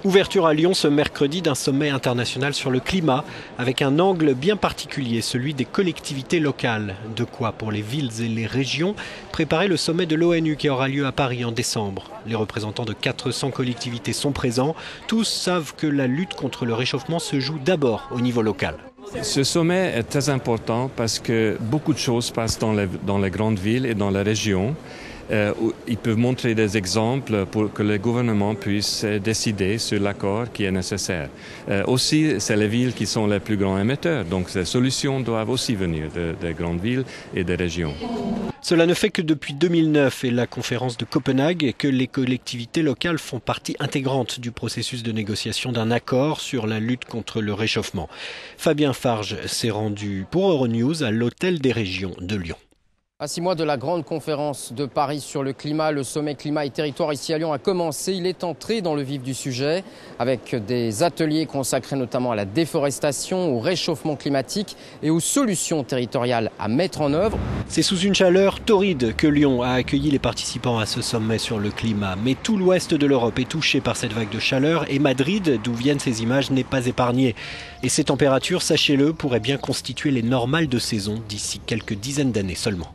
Ouverture à Lyon ce mercredi d'un sommet international sur le climat avec un angle bien particulier, celui des collectivités locales. De quoi pour les villes et les régions préparer le sommet de l'ONU qui aura lieu à Paris en décembre. Les représentants de 400 collectivités sont présents. Tous savent que la lutte contre le réchauffement se joue d'abord au niveau local. Ce sommet est très important parce que beaucoup de choses passent dans les grandes villes et dans les régions. Ils peuvent montrer des exemples pour que les gouvernements puissent décider sur l'accord qui est nécessaire. Aussi, c'est les villes qui sont les plus grands émetteurs, donc ces solutions doivent aussi venir des grandes villes et des régions. Cela ne fait que depuis 2009 et la conférence de Copenhague que les collectivités locales font partie intégrante du processus de négociation d'un accord sur la lutte contre le réchauffement. Fabien Farge s'est rendu pour Euronews à l'Hôtel des Régions de Lyon. À 6 mois de la grande conférence de Paris sur le climat, le sommet climat et territoire ici à Lyon a commencé. Il est entré dans le vif du sujet avec des ateliers consacrés notamment à la déforestation, au réchauffement climatique et aux solutions territoriales à mettre en œuvre. C'est sous une chaleur torride que Lyon a accueilli les participants à ce sommet sur le climat. Mais tout l'ouest de l'Europe est touché par cette vague de chaleur et Madrid, d'où viennent ces images, n'est pas épargné. Et ces températures, sachez-le, pourraient bien constituer les normales de saison d'ici quelques dizaines d'années seulement.